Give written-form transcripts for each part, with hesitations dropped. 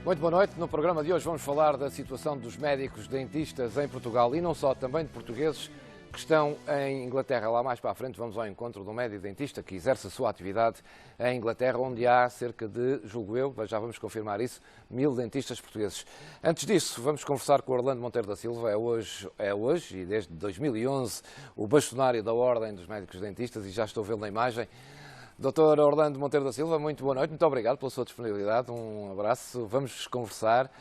Muito boa noite. No programa de hoje vamos falar da situação dos médicos dentistas em Portugal e não só, também de portugueses que estão em Inglaterra. Lá mais para a frente vamos ao encontro de um médico dentista que exerce a sua atividade em Inglaterra, onde há cerca de, julgo eu, já vamos confirmar isso, 1000 dentistas portugueses. Antes disso, vamos conversar com o Orlando Monteiro da Silva, é hoje e desde 2011 o bastonário da Ordem dos Médicos Dentistas, e já estou a vê-lo na imagem. Dr. Orlando Monteiro da Silva, muito boa noite, muito obrigado pela sua disponibilidade, um abraço, vamos conversar.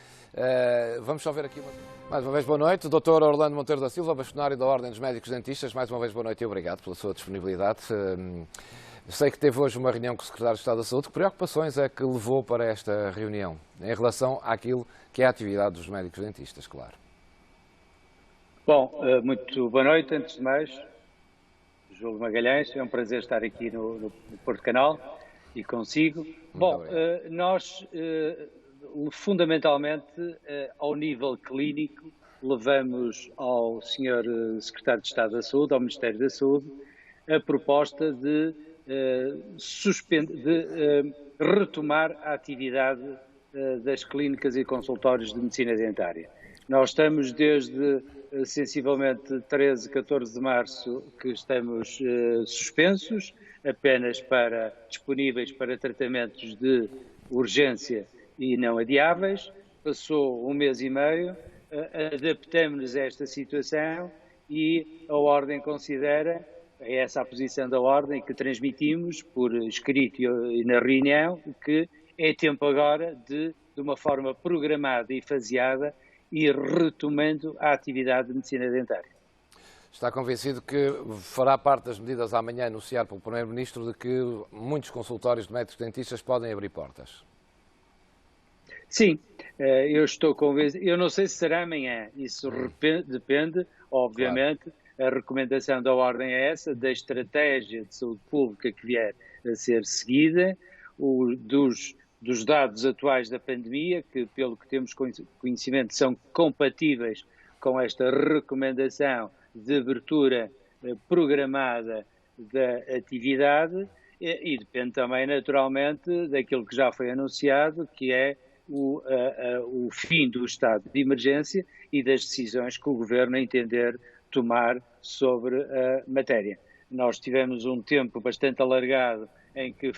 Vamos só ver aqui mais uma vez boa noite. Dr. Orlando Monteiro da Silva, bastonário da Ordem dos Médicos Dentistas, mais uma vez boa noite e obrigado pela sua disponibilidade. Sei que teve hoje uma reunião com o Secretário de Estado da Saúde. Que preocupações é que levou para esta reunião, em relação àquilo que é a atividade dos médicos dentistas, claro? Bom, muito boa noite, antes de mais. Júlio Magalhães, é um prazer estar aqui no Porto Canal e consigo. Bom, nós, fundamentalmente, ao nível clínico, levamos ao Sr. Secretário de Estado da Saúde, ao Ministério da Saúde, a proposta de retomar a atividade das clínicas e consultórios de medicina dentária. Nós estamos desde sensivelmente 13, 14 de março que estamos suspensos, apenas disponíveis para tratamentos de urgência e não adiáveis. Passou um mês e meio, adaptamos-nos a esta situação e a Ordem considera, é essa a posição da Ordem que transmitimos por escrito e na reunião, que é tempo agora de uma forma programada e faseada, e retomando a atividade de medicina dentária. Está convencido que fará parte das medidas amanhã anunciar pelo Primeiro-Ministro de que muitos consultórios de médicos dentistas podem abrir portas? Sim, eu estou convencido. Eu não sei se será amanhã, isso depende, obviamente, claro. A recomendação da Ordem é essa, da estratégia de saúde pública que vier a ser seguida, dos dados atuais da pandemia, que pelo que temos conhecimento são compatíveis com esta recomendação de abertura programada da atividade e depende também naturalmente daquilo que já foi anunciado, que é o fim do estado de emergência e das decisões que o Governo entender tomar sobre a matéria. Nós tivemos um tempo bastante alargado em que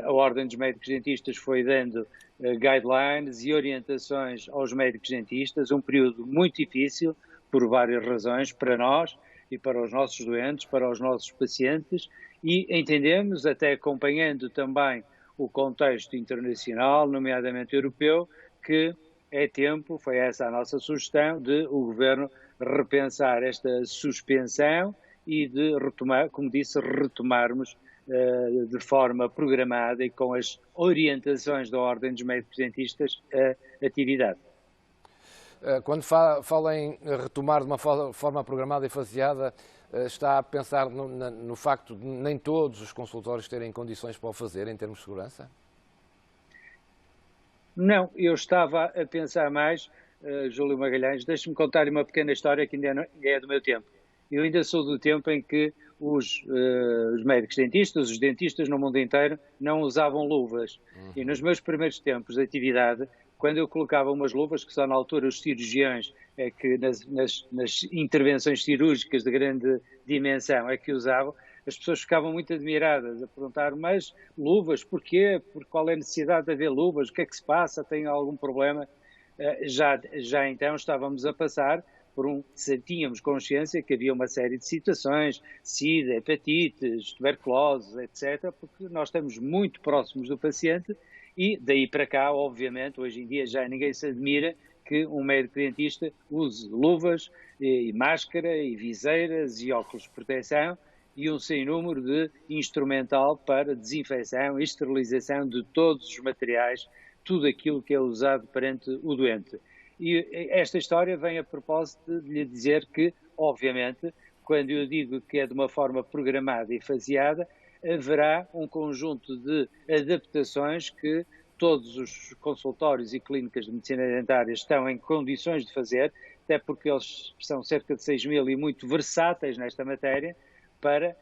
a Ordem dos Médicos Dentistas foi dando guidelines e orientações aos médicos dentistas, um período muito difícil, por várias razões, para nós e para os nossos doentes, para os nossos pacientes, e entendemos, até acompanhando também o contexto internacional, nomeadamente europeu, que é tempo, foi essa a nossa sugestão, de o Governo repensar esta suspensão e de retomar, como disse, retomarmos de forma programada e com as orientações da Ordem dos Médicos Dentistas a atividade. Quando fala em retomar de uma forma programada e faseada, está a pensar no facto de nem todos os consultórios terem condições para o fazer em termos de segurança? Não, eu estava a pensar mais, Júlio Magalhães, deixe-me contar uma pequena história que ainda é do meu tempo. Eu ainda sou do tempo em que os médicos dentistas, os dentistas no mundo inteiro, não usavam luvas. E nos meus primeiros tempos de atividade, quando eu colocava umas luvas, que só na altura os cirurgiões, é que nas intervenções cirúrgicas de grande dimensão é que usavam, as pessoas ficavam muito admiradas a perguntar, mas luvas, porquê? Qual é a necessidade de haver luvas? O que é que se passa? Tem algum problema? Já então estávamos a passar tínhamos consciência que havia uma série de situações, SIDA, hepatites, tuberculose, etc., porque nós estamos muito próximos do paciente e daí para cá, obviamente, hoje em dia já ninguém se admira que um médico dentista use luvas e máscara e viseiras e óculos de proteção e um sem número de instrumental para desinfecção e esterilização de todos os materiais, tudo aquilo que é usado perante o doente. E esta história vem a propósito de lhe dizer que, obviamente, quando eu digo que é de uma forma programada e faseada, haverá um conjunto de adaptações que todos os consultórios e clínicas de medicina dentária estão em condições de fazer, até porque eles são cerca de 6.000 e muito versáteis nesta matéria, para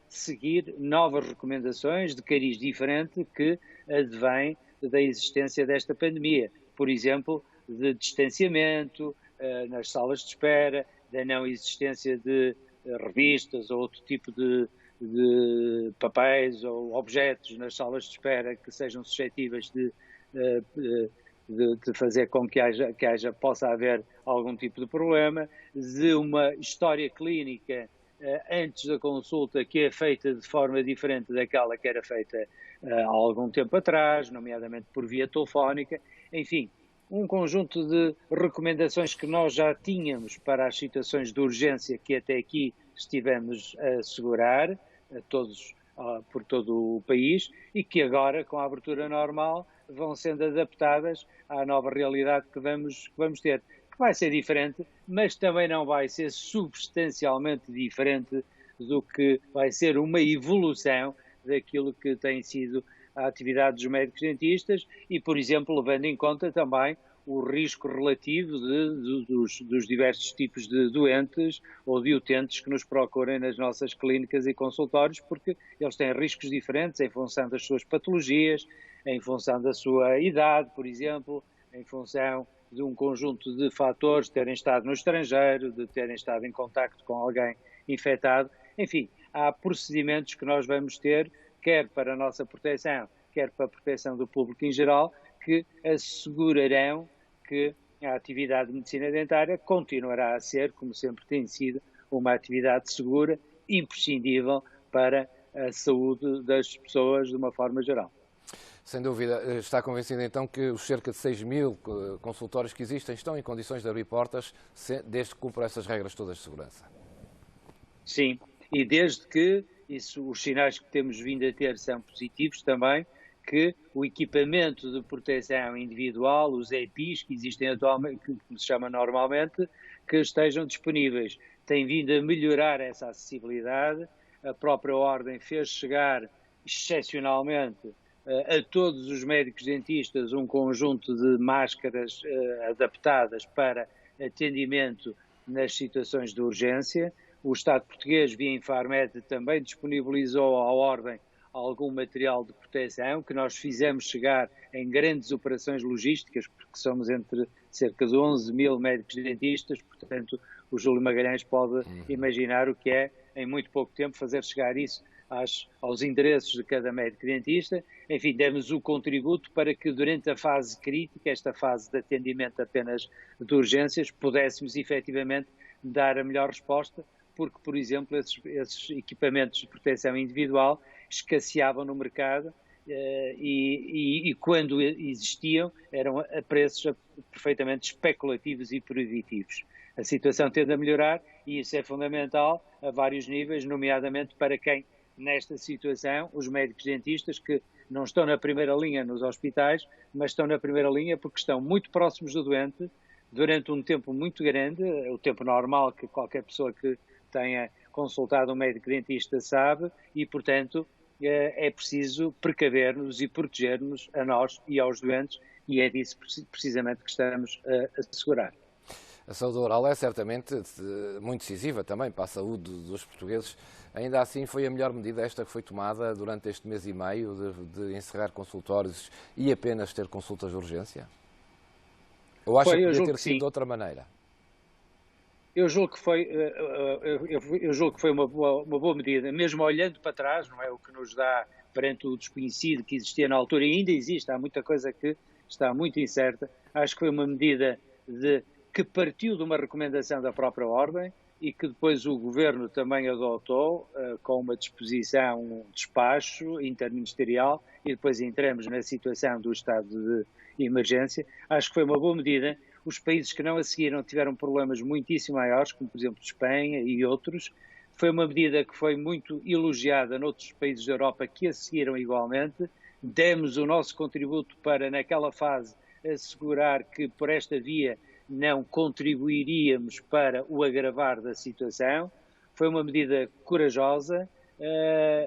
seguir novas recomendações de cariz diferente que advêm da existência desta pandemia. Por exemplo, de distanciamento nas salas de espera, da não existência de revistas ou outro tipo de papéis ou objetos nas salas de espera que sejam suscetíveis de fazer com que possa haver algum tipo de problema, de uma história clínica antes da consulta que é feita de forma diferente daquela que era feita há algum tempo atrás, nomeadamente por via telefónica, enfim, um conjunto de recomendações que nós já tínhamos para as situações de urgência que até aqui estivemos a assegurar, por todo o país, e que agora, com a abertura normal, vão sendo adaptadas à nova realidade que vamos ter, que vai ser diferente, mas também não vai ser substancialmente diferente do que vai ser uma evolução daquilo que tem sido a atividade dos médicos dentistas e, por exemplo, levando em conta também o risco relativo dos diversos tipos de doentes ou de utentes que nos procurem nas nossas clínicas e consultórios, porque eles têm riscos diferentes em função das suas patologias, em função da sua idade, por exemplo, em função de um conjunto de fatores, de terem estado no estrangeiro, de terem estado em contacto com alguém infectado. Enfim, há procedimentos que nós vamos ter, quer para a nossa proteção, quer para a proteção do público em geral, que assegurarão que a atividade de medicina dentária continuará a ser, como sempre tem sido, uma atividade segura, imprescindível para a saúde das pessoas de uma forma geral. Sem dúvida. Está convencido então que os cerca de 6.000 consultórios que existem estão em condições de abrir portas, desde que cumpram essas regras todas de segurança? Sim, e desde que os sinais que temos vindo a ter são positivos também, que o equipamento de proteção individual, os EPIs que existem atualmente, que se chama normalmente, que estejam disponíveis. Tem vindo a melhorar essa acessibilidade. A própria Ordem fez chegar, excepcionalmente, a todos os médicos dentistas um conjunto de máscaras adaptadas para atendimento nas situações de urgência. O Estado português, via Infarmed, também disponibilizou à Ordem algum material de proteção que nós fizemos chegar em grandes operações logísticas, porque somos entre cerca de 11.000 médicos dentistas, portanto o Júlio Magalhães pode imaginar o que é, em muito pouco tempo, fazer chegar isso aos endereços de cada médico dentista. Enfim, demos o contributo para que durante a fase crítica, esta fase de atendimento apenas de urgências, pudéssemos efetivamente dar a melhor resposta, porque, por exemplo, esses equipamentos de proteção individual escasseavam no mercado e quando existiam eram a preços perfeitamente especulativos e proibitivos. A situação tende a melhorar e isso é fundamental a vários níveis, nomeadamente para quem, nesta situação, os médicos dentistas que não estão na primeira linha nos hospitais, mas estão na primeira linha porque estão muito próximos do doente durante um tempo muito grande, o tempo normal que qualquer pessoa que tenha consultado um médico dentista sabe, e, portanto, é preciso precaver-nos e proteger-nos a nós e aos doentes, e é disso precisamente que estamos a assegurar. A saúde oral é certamente muito decisiva também para a saúde dos portugueses. Ainda assim, foi a melhor medida esta que foi tomada durante este mês e meio de encerrar consultórios e apenas ter consultas de urgência? Ou acha que podia ter sido de outra maneira? Eu julgo que foi uma boa medida, mesmo olhando para trás, não é o que nos dá perante o desconhecido que existia na altura, e ainda existe, há muita coisa que está muito incerta. Acho que foi uma medida que partiu de uma recomendação da própria Ordem e que depois o Governo também adotou com uma disposição, um despacho interministerial, e depois entramos na situação do estado de emergência. Acho que foi uma boa medida. Os países que não a seguiram tiveram problemas muitíssimo maiores, como por exemplo Espanha e outros. Foi uma medida que foi muito elogiada noutros países da Europa que a seguiram igualmente. Demos o nosso contributo para, naquela fase, assegurar que por esta via não contribuiríamos para o agravar da situação. Foi uma medida corajosa,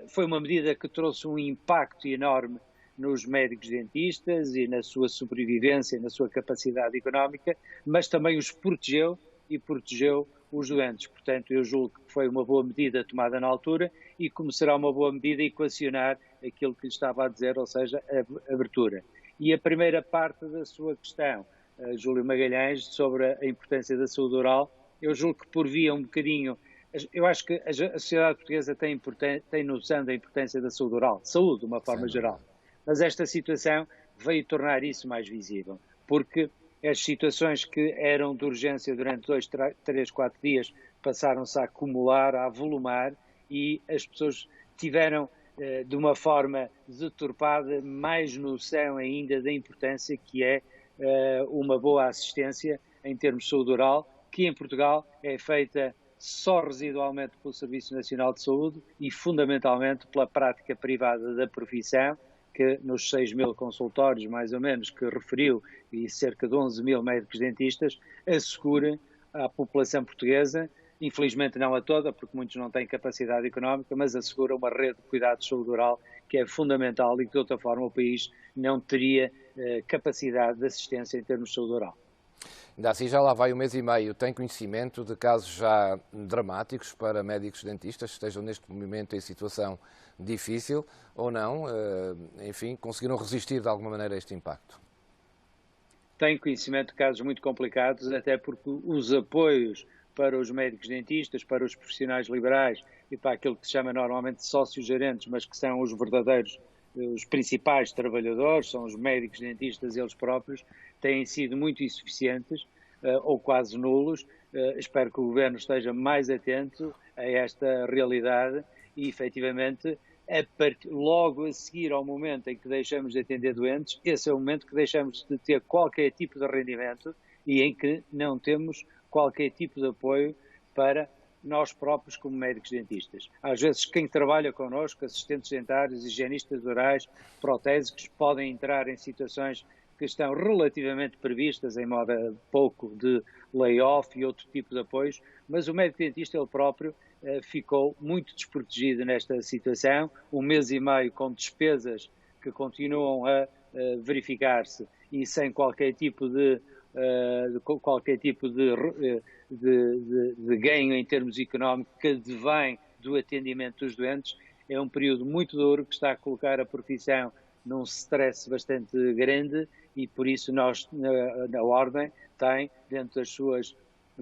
foi uma medida que trouxe um impacto enorme nos médicos dentistas e na sua sobrevivência, na sua capacidade económica, mas também os protegeu e protegeu os doentes. Portanto, eu julgo que foi uma boa medida tomada na altura e como será uma boa medida equacionar aquilo que lhe estava a dizer, ou seja, a abertura. E a primeira parte da sua questão, Júlio Magalhães, sobre a importância da saúde oral, eu julgo que por via um bocadinho. Eu acho que a sociedade portuguesa tem noção da importância da saúde oral, saúde de uma forma geral. Mas esta situação veio tornar isso mais visível, porque as situações que eram de urgência durante 2, 3, 4 dias passaram-se a acumular, a avolumar, e as pessoas tiveram, de uma forma deturpada, mais noção ainda da importância que é uma boa assistência em termos de saúde oral, que em Portugal é feita só residualmente pelo Serviço Nacional de Saúde e fundamentalmente pela prática privada da profissão, que nos 6.000 consultórios, mais ou menos, que referiu, e cerca de 11.000 médicos dentistas, assegura à população portuguesa, infelizmente não a toda, porque muitos não têm capacidade económica, mas assegura uma rede de cuidados de saúde oral que é fundamental e que, de outra forma, o país não teria capacidade de assistência em termos de saúde oral. Ainda assim, já lá vai 1 mês e meio. Tem conhecimento de casos já dramáticos para médicos dentistas que estejam neste momento em situação difícil ou não? Enfim, conseguiram resistir de alguma maneira a este impacto? Tenho conhecimento de casos muito complicados, até porque os apoios para os médicos dentistas, para os profissionais liberais e para aquilo que se chama normalmente sócios-gerentes, mas que são os verdadeiros, os principais trabalhadores, são os médicos dentistas eles próprios, têm sido muito insuficientes ou quase nulos. Espero que o Governo esteja mais atento a esta realidade e, efetivamente, logo a seguir ao momento em que deixamos de atender doentes, esse é o momento que deixamos de ter qualquer tipo de rendimento e em que não temos qualquer tipo de apoio para nós próprios como médicos dentistas. Às vezes quem trabalha connosco, assistentes dentários, higienistas orais, protésicos, podem entrar em situações que estão relativamente previstas em modo pouco de layoff e outro tipo de apoios, mas o médico dentista ele próprio ficou muito desprotegido nesta situação, 1 mês e meio com despesas que continuam a verificar-se e sem qualquer tipo de ganho em termos económicos que advém do atendimento dos doentes. É um período muito duro que está a colocar a profissão num stress bastante grande e por isso nós, na Ordem, tem, dentro das suas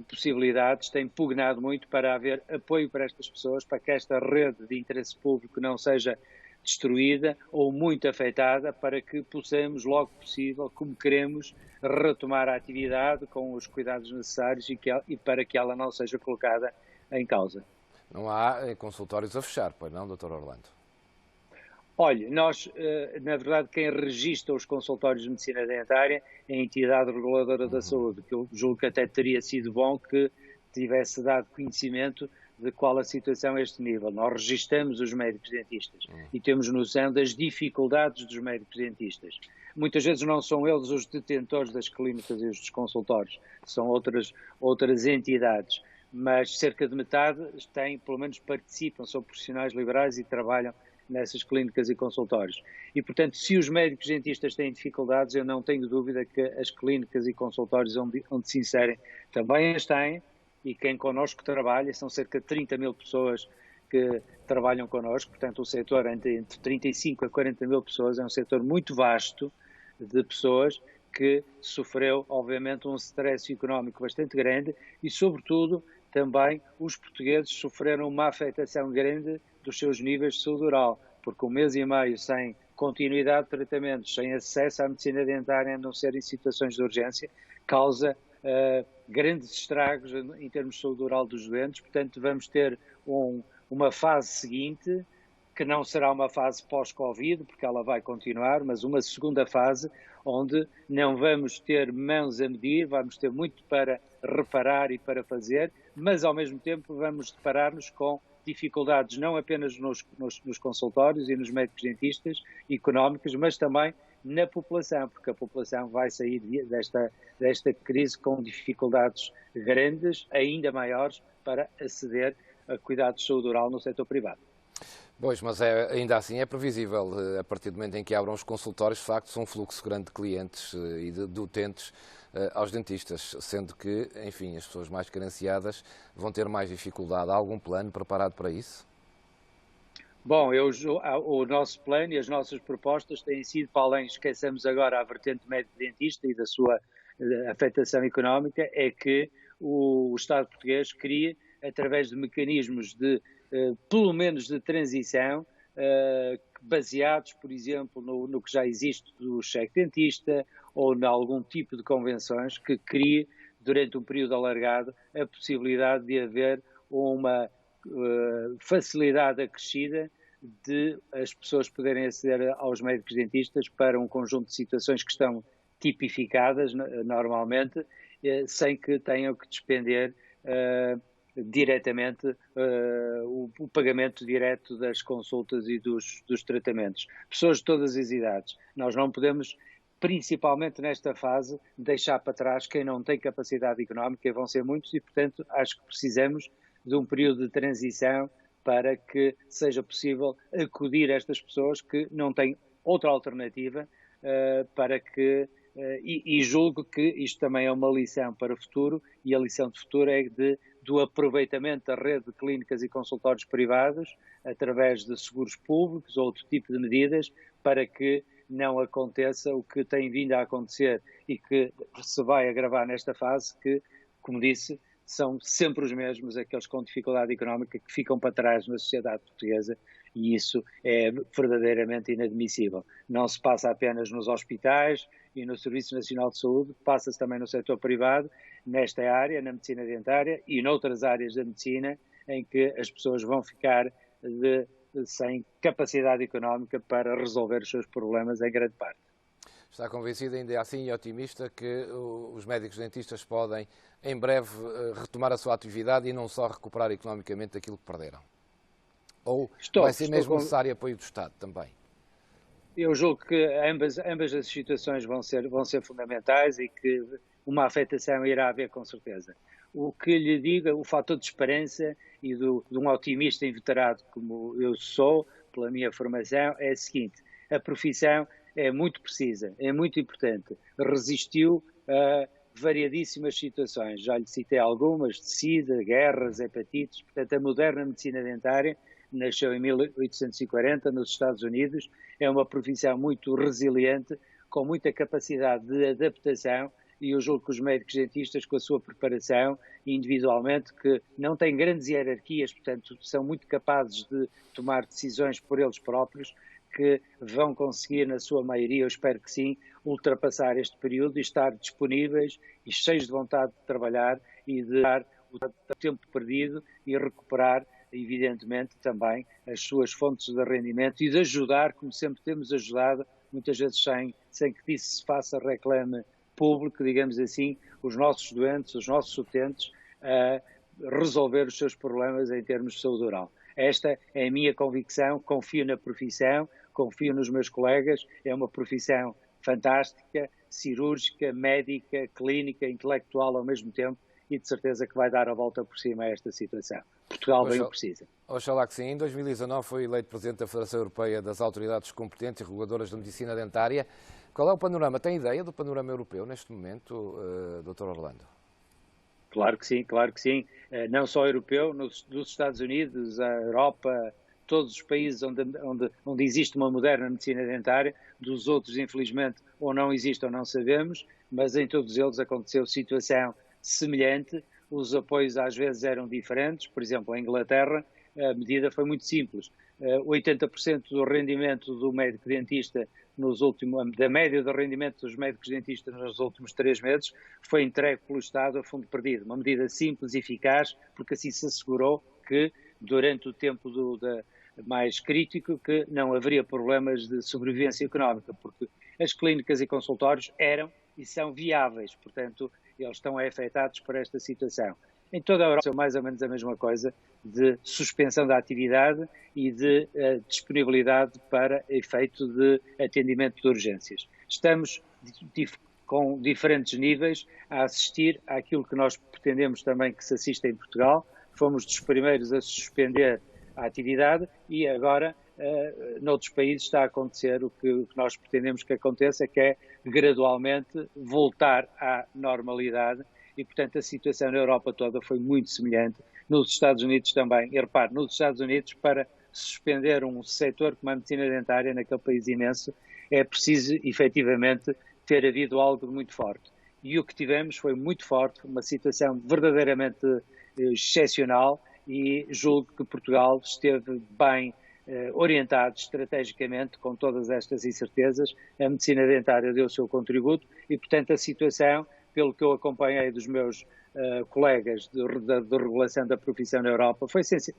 possibilidades, tem pugnado muito para haver apoio para estas pessoas, para que esta rede de interesse público não seja destruída ou muito afetada, para que possamos, logo possível, como queremos, retomar a atividade com os cuidados necessários e para que ela não seja colocada em causa. Não há consultórios a fechar, pois não, Dr. Orlando? Olha, nós, na verdade, quem registra os consultórios de medicina dentária é a entidade reguladora da saúde, que eu julgo que até teria sido bom que tivesse dado conhecimento de qual a situação a este nível. Nós registramos os médicos dentistas e temos noção das dificuldades dos médicos dentistas. Muitas vezes não são eles os detentores das clínicas e dos consultórios, são outras entidades, mas cerca de metade pelo menos participam, são profissionais liberais e trabalham nessas clínicas e consultórios. E, portanto, se os médicos dentistas têm dificuldades, eu não tenho dúvida que as clínicas e consultórios onde se inserem também as têm, e quem connosco trabalha, são cerca de 30.000 pessoas que trabalham connosco, portanto o setor entre 35 a 40.000 pessoas, é um setor muito vasto de pessoas que sofreu, obviamente, um stress económico bastante grande e, sobretudo, também os portugueses sofreram uma afetação grande dos seus níveis de saúde oral, porque 1 mês e meio sem continuidade de tratamentos, sem acesso à medicina dentária, a não ser em situações de urgência, causa grandes estragos em termos de saúde oral dos doentes. Portanto, vamos ter uma fase seguinte, que não será uma fase pós-Covid, porque ela vai continuar, mas uma segunda fase, onde não vamos ter mãos a medir, vamos ter muito para reparar e para fazer, mas ao mesmo tempo vamos deparar-nos com dificuldades não apenas nos consultórios e nos médicos dentistas económicos, mas também na população, porque a população vai sair desta crise com dificuldades grandes, ainda maiores, para aceder a cuidados de saúde oral no setor privado. Pois, mas ainda assim é previsível, a partir do momento em que abram os consultórios, de facto, um fluxo grande de clientes e de utentes aos dentistas, sendo que, enfim, as pessoas mais carenciadas vão ter mais dificuldade. Há algum plano preparado para isso? Bom, o nosso plano e as nossas propostas têm sido, para além, esqueçamos agora a vertente médico-dentista e da sua afetação económica, é que o Estado português crie, através de mecanismos de, pelo menos de transição, baseados, por exemplo, no que já existe do cheque dentista ou em algum tipo de convenções que crie, durante um período alargado, a possibilidade de haver uma facilidade acrescida de as pessoas poderem aceder aos médicos dentistas para um conjunto de situações que estão tipificadas normalmente, sem que tenham que despender diretamente o pagamento direto das consultas e dos tratamentos. Pessoas de todas as idades. Nós não podemos, principalmente nesta fase, deixar para trás quem não tem capacidade económica, e vão ser muitos, e portanto acho que precisamos de um período de transição para que seja possível acudir a estas pessoas que não têm outra alternativa para que, e julgo que isto também é uma lição para o futuro, e a lição de futuro é do aproveitamento da rede de clínicas e consultórios privados através de seguros públicos ou outro tipo de medidas para que não aconteça o que tem vindo a acontecer e que se vai agravar nesta fase, que, como disse, são sempre os mesmos, aqueles com dificuldade económica, que ficam para trás na sociedade portuguesa, e isso é verdadeiramente inadmissível. Não se passa apenas nos hospitais e no Serviço Nacional de Saúde, passa-se também no setor privado, nesta área, na medicina dentária e noutras áreas da medicina, em que as pessoas vão ficar sem capacidade económica para resolver os seus problemas em grande parte. Está convencido ainda assim e otimista que os médicos dentistas podem, em breve, retomar a sua atividade e não só recuperar economicamente aquilo que perderam? Ou vai ser mesmo necessário apoio do Estado também? Eu julgo que ambas as situações vão ser fundamentais e que uma afetação irá haver com certeza. O que lhe digo, o fator de esperança e de um otimista inveterado como eu sou, pela minha formação, é o seguinte: a profissão é muito precisa, é muito importante, resistiu a variadíssimas situações, já lhe citei algumas, de sida, guerras, hepatites. Portanto, a moderna medicina dentária nasceu em 1840 nos Estados Unidos, é uma profissão muito resiliente, com muita capacidade de adaptação, e eu julgo que os médicos dentistas, com a sua preparação individualmente, que não têm grandes hierarquias, portanto são muito capazes de tomar decisões por eles próprios, que vão conseguir, na sua maioria, eu espero que sim, ultrapassar este período e estar disponíveis e cheios de vontade de trabalhar e de dar o tempo perdido e recuperar, evidentemente, também as suas fontes de rendimento e de ajudar, como sempre temos ajudado, muitas vezes sem que disso se faça reclame público, digamos assim, os nossos doentes, os nossos utentes, a resolver os seus problemas em termos de saúde oral. Esta é a minha convicção, confio na profissão, confio nos meus colegas, é uma profissão fantástica, cirúrgica, médica, clínica, intelectual ao mesmo tempo, e de certeza que vai dar a volta por cima a esta situação. Portugal bem o precisa. Oxalá que sim. Em 2019 foi eleito Presidente da Federação Europeia das Autoridades Competentes e Reguladoras da Medicina Dentária. Qual é o panorama? Tem ideia do panorama europeu neste momento, Dr. Orlando? Claro que sim, claro que sim. Não só europeu, dos Estados Unidos, a Europa, todos os países onde existe uma moderna medicina dentária, dos outros, infelizmente, ou não existe ou não sabemos, mas em todos eles aconteceu situação semelhante. Os apoios às vezes eram diferentes. Por exemplo, em Inglaterra, a medida foi muito simples. 80% do rendimento do médico dentista da média do rendimento dos médicos dentistas nos últimos 3 meses foi entregue pelo Estado a fundo perdido. Uma medida simples e eficaz, porque assim se assegurou que, durante o tempo mais crítico, que não haveria problemas de sobrevivência económica, porque as clínicas e consultórios eram e são viáveis, portanto, eles estão afetados por esta situação. Em toda a Europa, é mais ou menos a mesma coisa, de suspensão da atividade e de disponibilidade para efeito de atendimento de urgências. Estamos com diferentes níveis a assistir àquilo que nós pretendemos também que se assista em Portugal. Fomos dos primeiros a suspender a atividade e agora, noutros países, está a acontecer o que nós pretendemos que aconteça, que é gradualmente voltar à normalidade. E, portanto, a situação na Europa toda foi muito semelhante, nos Estados Unidos também. E repare, nos Estados Unidos, para suspender um setor como a medicina dentária naquele país imenso, é preciso, efetivamente, ter havido algo de muito forte. E o que tivemos foi muito forte, uma situação verdadeiramente excepcional, e julgo que Portugal esteve bem orientado estrategicamente com todas estas incertezas. A medicina dentária deu o seu contributo e, portanto, a situação, pelo que eu acompanhei dos meus colegas de regulação da profissão na Europa,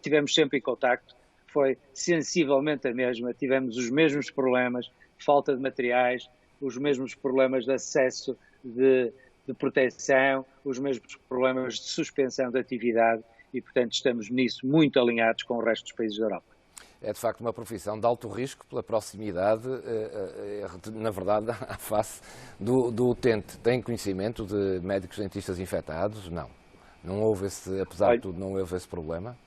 tivemos sempre em contacto, foi sensivelmente a mesma, tivemos os mesmos problemas, falta de materiais, os mesmos problemas de acesso de proteção, os mesmos problemas de suspensão de atividade e, portanto, estamos nisso muito alinhados com o resto dos países da Europa. É de facto uma profissão de alto risco pela proximidade, na verdade, à face do utente. Tem conhecimento de médicos dentistas infectados? Não. Não houve apesar de tudo, não houve esse problema?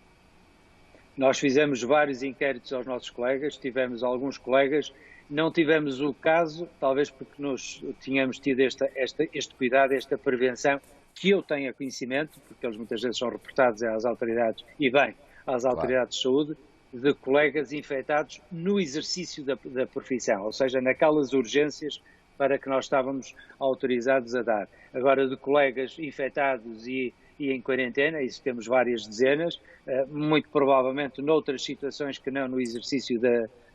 Nós fizemos vários inquéritos aos nossos colegas, tivemos alguns colegas, não tivemos o caso, talvez porque nós tínhamos tido este cuidado, esta prevenção, que eu tenha conhecimento, porque eles muitas vezes são reportados às autoridades, e bem, às autoridades de saúde, de colegas infectados no exercício da profissão, ou seja, naquelas urgências para que nós estávamos autorizados a dar. Agora, de colegas infectados e em quarentena, isso temos várias dezenas, muito provavelmente noutras situações que não no exercício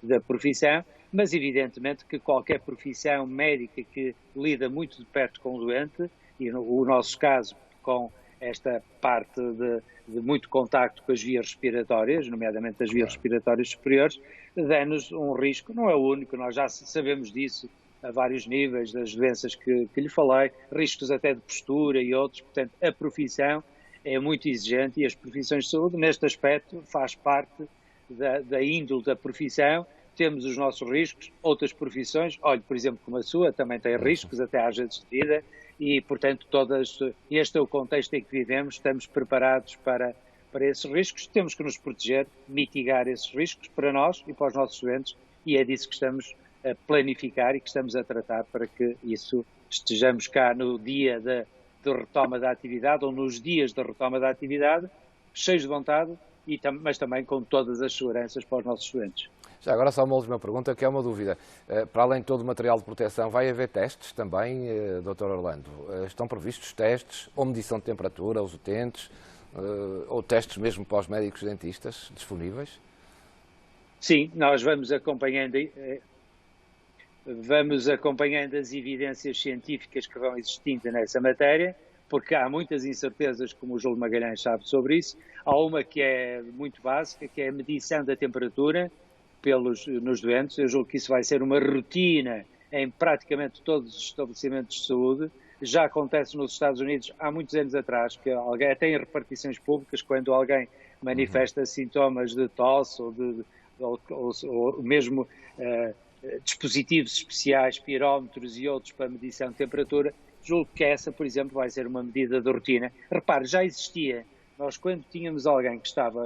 da profissão, mas evidentemente que qualquer profissão médica que lida muito de perto com o doente, e no nosso caso com esta parte de muito contacto com as vias respiratórias, nomeadamente as vias respiratórias superiores, dá-nos um risco, não é o único, nós já sabemos disso a vários níveis, das doenças que lhe falei, riscos até de postura e outros, portanto a profissão é muito exigente e as profissões de saúde, neste aspecto, faz parte da índole da profissão, temos os nossos riscos, outras profissões, olhe, por exemplo, como a sua, também tem riscos, até às vezes de vida, e, portanto, este é o contexto em que vivemos, estamos preparados para esses riscos, temos que nos proteger, mitigar esses riscos para nós e para os nossos doentes, e é disso que estamos a planificar e que estamos a tratar para que isso estejamos cá no dia de retoma da atividade ou nos dias de retoma da atividade, cheios de vontade, mas também com todas as seguranças para os nossos doentes. Já agora só uma última pergunta, que é uma dúvida. Para além de todo o material de proteção, vai haver testes também, Dr. Orlando? Estão previstos testes ou medição de temperatura aos utentes, ou testes mesmo para os médicos dentistas disponíveis? Sim, nós vamos acompanhando as evidências científicas que vão existindo nessa matéria, porque há muitas incertezas, como o Júlio Magalhães sabe sobre isso. Há uma que é muito básica, que é a medição da temperatura nos doentes. Eu julgo que isso vai ser uma rotina em praticamente todos os estabelecimentos de saúde. Já acontece nos Estados Unidos há muitos anos atrás, que alguém, até em repartições públicas, quando alguém manifesta sintomas de tosse ou mesmo dispositivos especiais, pirómetros e outros para medição de temperatura, julgo que essa, por exemplo, vai ser uma medida de rotina. Repare, já existia. Nós, quando tínhamos alguém que estava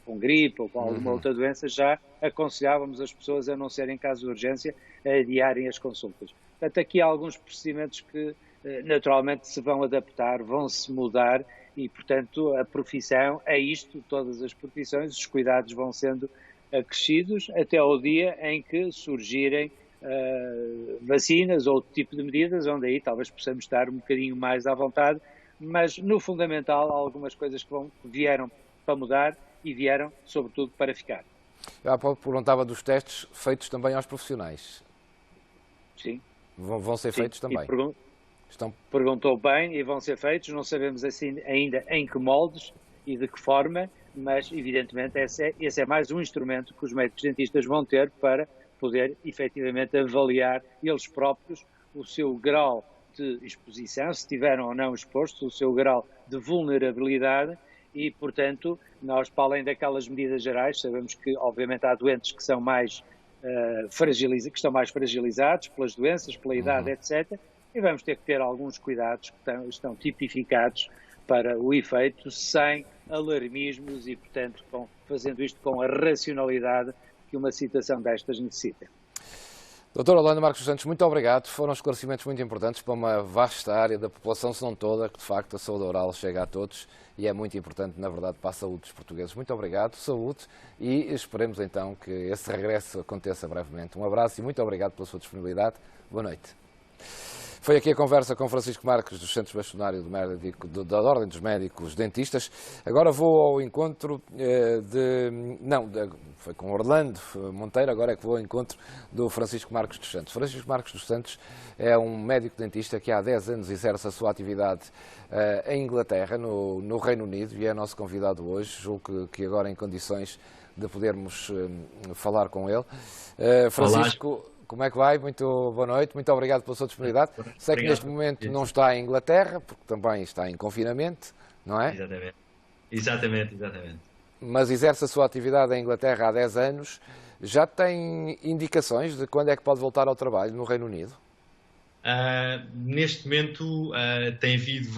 com gripe ou com alguma outra doença, já aconselhávamos as pessoas, a não ser em caso de urgência, a adiarem as consultas. Portanto, aqui há alguns procedimentos que naturalmente se vão adaptar, vão se mudar e, portanto, a profissão é isto, todas as profissões, os cuidados vão sendo acrescidos até ao dia em que surgirem vacinas ou outro tipo de medidas, onde aí talvez possamos estar um bocadinho mais à vontade, mas no fundamental há algumas coisas que vieram para mudar e vieram, sobretudo, para ficar. Eu há pouco perguntava dos testes feitos também aos profissionais. Sim. Vão ser feitos também? Perguntou bem, e vão ser feitos, não sabemos assim ainda em que moldes e de que forma, mas evidentemente esse é mais um instrumento que os médicos dentistas vão ter para poder efetivamente avaliar eles próprios o seu grau de exposição, se estiveram ou não expostos, o seu grau de vulnerabilidade e, portanto, nós, para além daquelas medidas gerais, sabemos que, obviamente, há doentes que são mais fragilizados pelas doenças, pela idade, etc. E vamos ter que ter alguns cuidados que estão tipificados para o efeito, sem alarmismos e, portanto, fazendo isto com a racionalidade que uma situação destas necessita. Doutor Orlando Marcos dos Santos, muito obrigado. Foram esclarecimentos muito importantes para uma vasta área da população, se não toda, que de facto a saúde oral chega a todos e é muito importante, na verdade, para a saúde dos portugueses. Muito obrigado, saúde, e esperemos então que esse regresso aconteça brevemente. Um abraço e muito obrigado pela sua disponibilidade. Boa noite. Foi aqui a conversa com Francisco Marques, do Centro Bastonário da Ordem dos Médicos Dentistas. Agora vou ao encontro foi com Orlando Monteiro, agora é que vou ao encontro do Francisco Marques dos Santos. Francisco Marques dos Santos é um médico dentista que há 10 anos exerce a sua atividade em Inglaterra, no Reino Unido, e é nosso convidado hoje. Julgo que agora em condições de podermos falar com ele. Francisco... Olá. Como é que vai? Muito boa noite, muito obrigado pela sua disponibilidade. Sei que neste momento não está em Inglaterra, porque também está em confinamento, não é? Exatamente. Mas exerce a sua atividade em Inglaterra há 10 anos. Já tem indicações de quando é que pode voltar ao trabalho no Reino Unido? Neste momento tem havido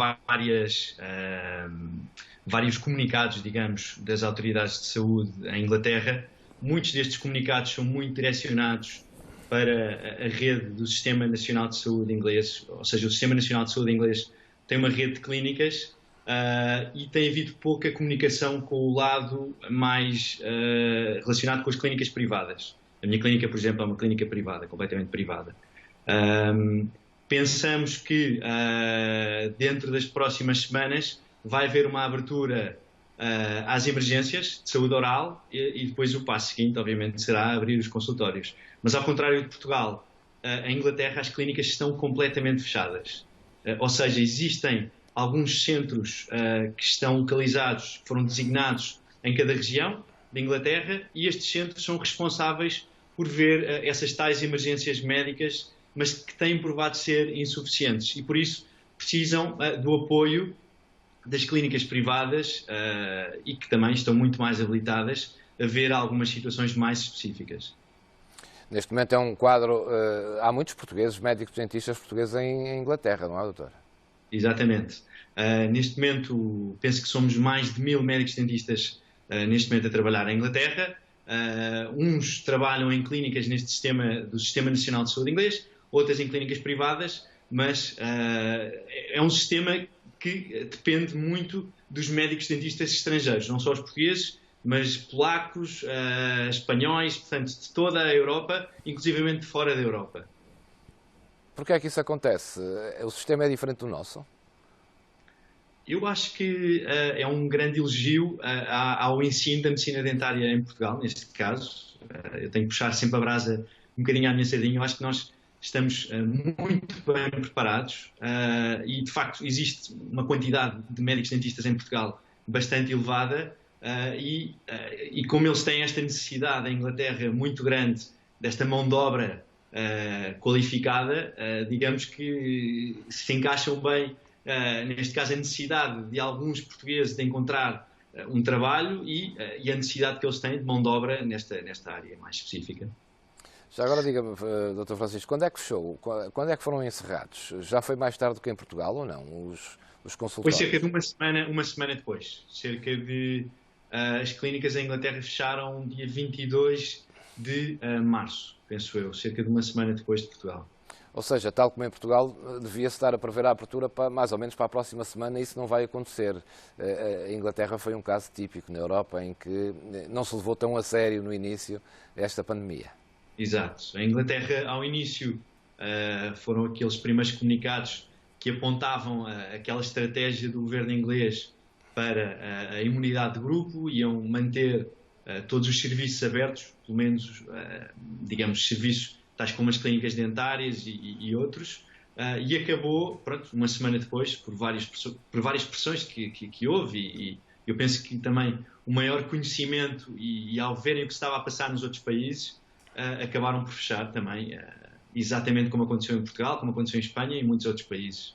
vários comunicados, digamos, das autoridades de saúde em Inglaterra. Muitos destes comunicados são muito direcionados para a rede do Sistema Nacional de Saúde inglês, ou seja, o Sistema Nacional de Saúde inglês tem uma rede de clínicas e tem havido pouca comunicação com o lado mais relacionado com as clínicas privadas. A minha clínica, por exemplo, é uma clínica privada, completamente privada. Pensamos que dentro das próximas semanas vai haver uma abertura às emergências de saúde oral e depois o passo seguinte, obviamente, será abrir os consultórios. Mas, ao contrário de Portugal, em Inglaterra as clínicas estão completamente fechadas. Ou seja, existem alguns centros que estão localizados, foram designados em cada região de Inglaterra, e estes centros são responsáveis por ver essas tais emergências médicas, mas que têm provado ser insuficientes e, por isso, precisam do apoio das clínicas privadas e que também estão muito mais habilitadas a ver algumas situações mais específicas. Neste momento é um quadro... há muitos portugueses, médicos dentistas portugueses em Inglaterra, não é, doutor? Exatamente. Neste momento, penso que somos mais de 1000 médicos dentistas neste momento a trabalhar em Inglaterra. Uns trabalham em clínicas do Sistema Nacional de Saúde inglês, outras em clínicas privadas, mas é um sistema que depende muito dos médicos dentistas estrangeiros, não só os portugueses, mas polacos, espanhóis, portanto, de toda a Europa, inclusivamente de fora da Europa. Porquê é que isso acontece? O sistema é diferente do nosso? Eu acho que é um grande elogio ao ensino da medicina dentária em Portugal, neste caso. Eu tenho que puxar sempre a brasa um bocadinho à minha sardinha. Eu acho que nós estamos muito bem preparados e, de facto, existe uma quantidade de médicos dentistas em Portugal bastante elevada e como eles têm esta necessidade em Inglaterra muito grande desta mão de obra qualificada, digamos que se encaixam bem, neste caso, a necessidade de alguns portugueses de encontrar um trabalho e a necessidade que eles têm de mão de obra nesta área mais específica. Já agora diga-me, Dr. Francisco, quando é que fechou? Quando é que foram encerrados? Já foi mais tarde do que em Portugal ou não, os consultórios? Foi cerca de uma semana depois. As clínicas em Inglaterra fecharam dia 22 de março, penso eu, cerca de uma semana depois de Portugal. Ou seja, tal como em Portugal, devia-se estar a prever a abertura mais ou menos para a próxima semana, e isso não vai acontecer. A Inglaterra foi um caso típico na Europa em que não se levou tão a sério no início esta pandemia. Exato. A Inglaterra, ao início, foram aqueles primeiros comunicados que apontavam aquela estratégia do governo inglês para a imunidade de grupo, iam manter todos os serviços abertos, pelo menos, digamos, serviços tais como as clínicas dentárias e outros, e acabou, pronto, uma semana depois, por várias pressões que houve, e eu penso que também o maior conhecimento e ao verem o que estava a passar nos outros países, acabaram por fechar também, exatamente como aconteceu em Portugal, como aconteceu em Espanha e em muitos outros países.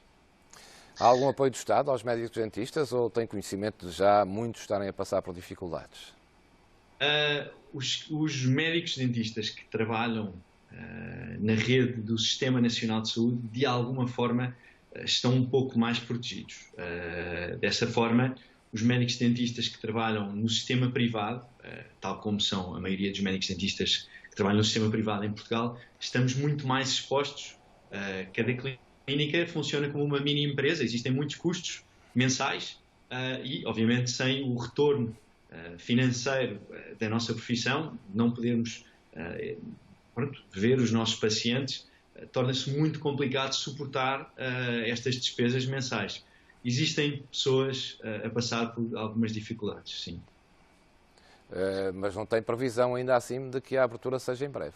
Há algum apoio do Estado aos médicos dentistas ou tem conhecimento de já muitos estarem a passar por dificuldades? Os médicos dentistas que trabalham na rede do Sistema Nacional de Saúde, de alguma forma, estão um pouco mais protegidos. Dessa forma, os médicos dentistas que trabalham no sistema privado, tal como são a maioria dos médicos dentistas que trabalham no sistema privado em Portugal, estamos muito mais expostos. Cada clínica funciona como uma mini empresa, existem muitos custos mensais e, obviamente, sem o retorno financeiro da nossa profissão, não podermos ver os nossos pacientes, torna-se muito complicado suportar estas despesas mensais. Existem pessoas a passar por algumas dificuldades, sim. Mas não tem previsão ainda assim de que a abertura seja em breve?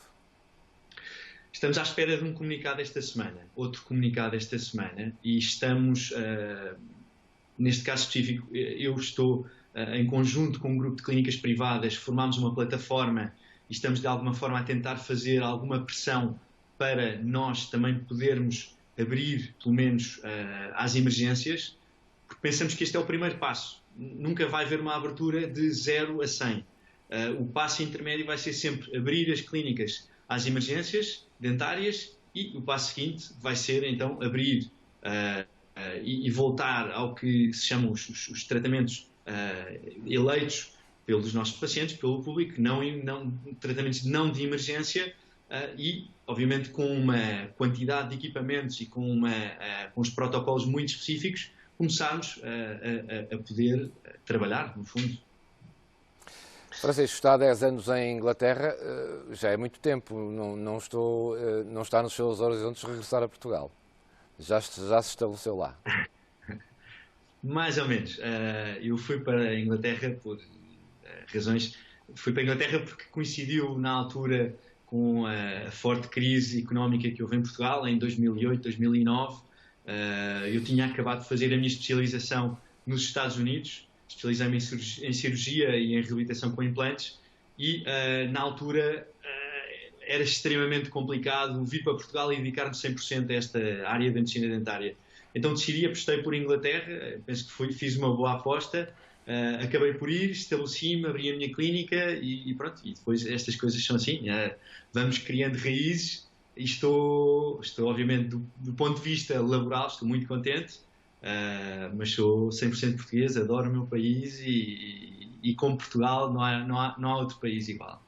Estamos à espera de um comunicado esta semana, outro comunicado esta semana, e estamos, neste caso específico, eu estou em conjunto com um grupo de clínicas privadas, formámos uma plataforma e estamos de alguma forma a tentar fazer alguma pressão para nós também podermos abrir, pelo menos, às emergências, porque pensamos que este é o primeiro passo. Nunca vai haver uma abertura de 0 a 100. O passo intermédio vai ser sempre abrir as clínicas às emergências dentárias e o passo seguinte vai ser então abrir e voltar ao que se chamam os tratamentos eleitos pelos nossos pacientes, pelo público, tratamentos não de emergência e, obviamente, com uma quantidade de equipamentos e com os protocolos muito específicos, começarmos a poder trabalhar, no fundo. Francisco, está há 10 anos em Inglaterra, já é muito tempo, não está nos seus horizontes regressar a Portugal. Já se estabeleceu lá? Mais ou menos. Eu fui para a Inglaterra por razões... Fui para a Inglaterra porque coincidiu na altura com a forte crise económica que houve em Portugal, em 2008, 2009. Eu tinha acabado de fazer a minha especialização nos Estados Unidos, especializei-me em cirurgia e em reabilitação com implantes e, na altura, era extremamente complicado vir para Portugal e dedicar-me 100% a esta área da medicina dentária. Então decidi, apostei por Inglaterra, penso que fiz uma boa aposta, acabei por ir, estabeleci-me, abri a minha clínica e pronto, e depois estas coisas são assim, vamos criando raízes e estou obviamente, do ponto de vista laboral, estou muito contente, mas sou 100% português, adoro o meu país e como Portugal não há outro país igual.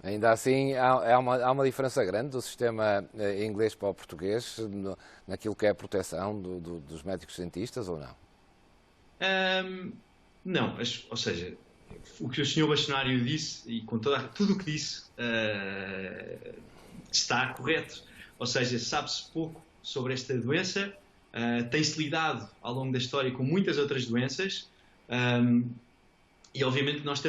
Ainda assim, há uma diferença grande do sistema inglês para o português naquilo que é a proteção dos médicos dentistas, ou não? Não, ou seja, o que o Sr. Bastonário disse, e com tudo o que disse, está correto. Ou seja, sabe-se pouco sobre esta doença, tem-se lidado ao longo da história com muitas outras doenças e obviamente nós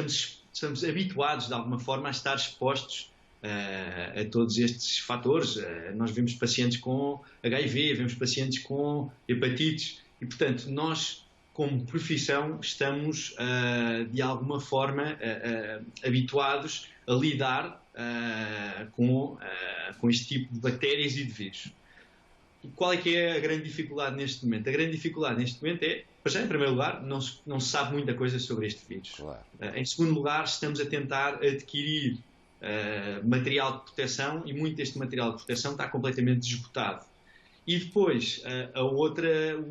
estamos habituados de alguma forma a estar expostos a todos estes fatores. Nós vemos pacientes com HIV, vemos pacientes com hepatites e, portanto, nós, como profissão, estamos de alguma forma habituados a lidar com este tipo de bactérias e de vírus. E qual é que é a grande dificuldade neste momento? A grande dificuldade neste momento é, já em primeiro lugar, não se sabe muita coisa sobre este vírus. Claro. Em segundo lugar, estamos a tentar adquirir material de proteção e muito deste material de proteção está completamente esgotado. E depois, o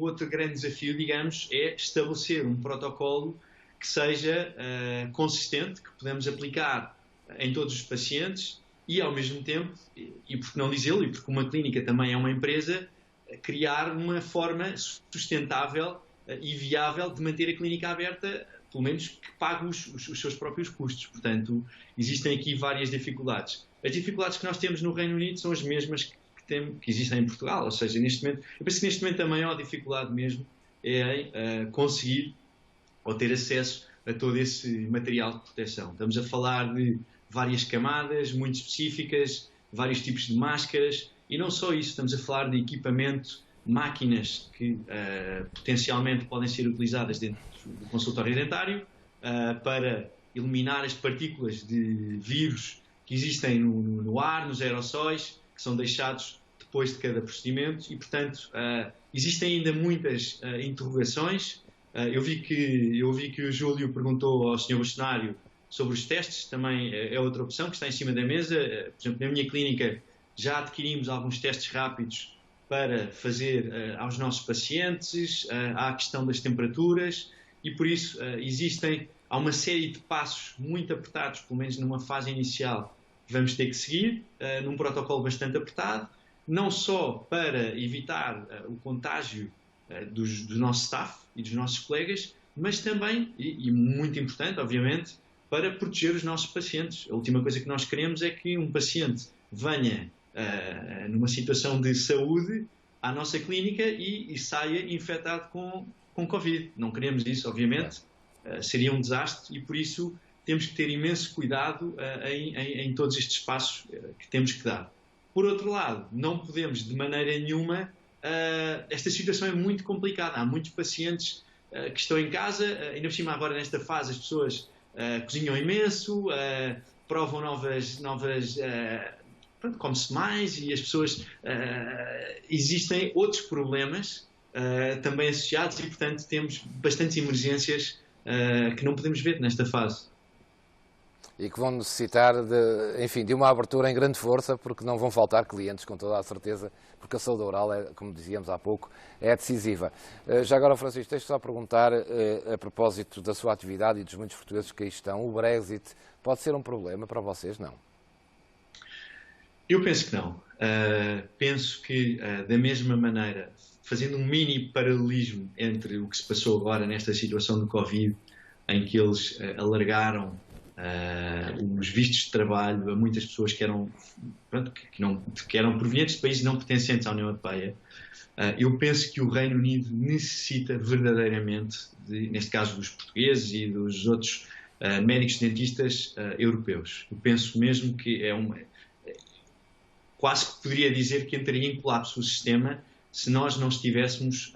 outro grande desafio, digamos, é estabelecer um protocolo que seja consistente, que podemos aplicar em todos os pacientes e, ao mesmo tempo, e por que não dizê-lo, e porque uma clínica também é uma empresa, criar uma forma sustentável e viável de manter a clínica aberta, pelo menos que pague os seus próprios custos. Portanto, existem aqui várias dificuldades. As dificuldades que nós temos no Reino Unido são as mesmas que existem em Portugal, ou seja, neste momento, eu penso que neste momento a maior dificuldade mesmo é conseguir ou ter acesso a todo esse material de proteção. Estamos a falar de várias camadas muito específicas, vários tipos de máscaras e não só isso, estamos a falar de equipamento, máquinas que potencialmente podem ser utilizadas dentro do consultório dentário para eliminar as partículas de vírus que existem no ar, nos aerossóis, que são deixados depois de cada procedimento e, portanto, existem ainda muitas interrogações. Eu vi que o Júlio perguntou ao Sr. Bastonário sobre os testes, também é outra opção que está em cima da mesa. Por exemplo, na minha clínica já adquirimos alguns testes rápidos para fazer aos nossos pacientes, há a questão das temperaturas e, por isso, há uma série de passos muito apertados, pelo menos numa fase inicial, vamos ter que seguir num protocolo bastante apertado, não só para evitar o contágio do nosso staff e dos nossos colegas, mas também, e muito importante, obviamente, para proteger os nossos pacientes. A última coisa que nós queremos é que um paciente venha numa situação de saúde à nossa clínica e saia infectado com Covid. Não queremos isso, obviamente. Seria um desastre e, por isso, temos que ter imenso cuidado em todos estes passos que temos que dar. Por outro lado, não podemos, de maneira nenhuma, esta situação é muito complicada. Há muitos pacientes que estão em casa, ainda por cima agora nesta fase as pessoas cozinham imenso, provam novas come-se mais e as pessoas existem outros problemas também associados e, portanto, temos bastantes emergências que não podemos ver nesta fase. E que vão necessitar de uma abertura em grande força, porque não vão faltar clientes, com toda a certeza, porque a saúde oral, como dizíamos há pouco, é decisiva. Já agora, Francisco, deixo só perguntar, a propósito da sua atividade e dos muitos portugueses que aí estão, o Brexit pode ser um problema para vocês, não? Eu penso que não. Penso que, da mesma maneira, fazendo um mini paralelismo entre o que se passou agora nesta situação do Covid, em que eles alargaram os vistos de trabalho a muitas pessoas que eram provenientes de países não pertencentes à União Europeia, eu penso que o Reino Unido necessita verdadeiramente, neste caso dos portugueses e dos outros médicos dentistas europeus. Eu penso mesmo que quase que poderia dizer que entraria em colapso o sistema se nós não estivéssemos,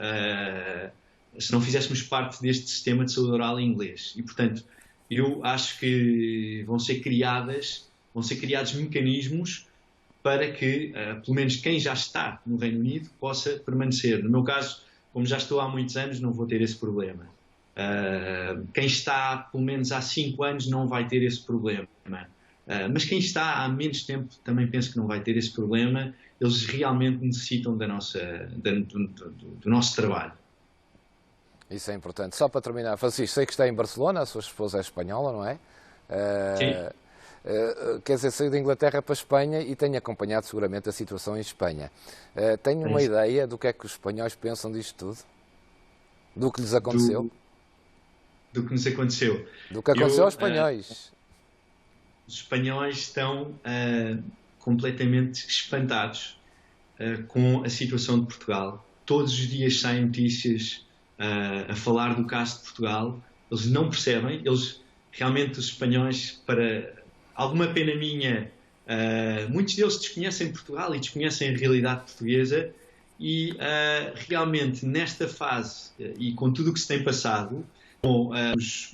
se não fizéssemos parte deste sistema de saúde oral em inglês. E, portanto, eu acho que vão ser criados mecanismos para que, pelo menos quem já está no Reino Unido, possa permanecer. No meu caso, como já estou há muitos anos, não vou ter esse problema. Quem está, pelo menos há 5 anos, não vai ter esse problema. Mas quem está há menos tempo também penso que não vai ter esse problema. Eles realmente necessitam do nosso trabalho. Isso é importante. Só para terminar, Francisco, sei que está em Barcelona, a sua esposa é espanhola, não é? Sim. Quer dizer, saiu da Inglaterra para a Espanha e tenho acompanhado seguramente a situação em Espanha. Tenho uma ideia do que é que os espanhóis pensam disto tudo? Do que lhes aconteceu? Do que nos aconteceu. Do que aconteceu aos espanhóis. Os espanhóis estão completamente espantados com a situação de Portugal. Todos os dias saem notícias a falar do caso de Portugal. Eles não percebem. Realmente, os espanhóis, para alguma pena minha, muitos deles desconhecem Portugal e desconhecem a realidade portuguesa e realmente nesta fase e com tudo o que se tem passado, com os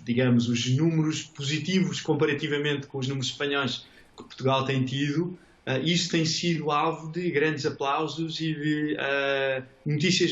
números positivos comparativamente com os números espanhóis que Portugal tem tido, isso tem sido alvo de grandes aplausos e de notícias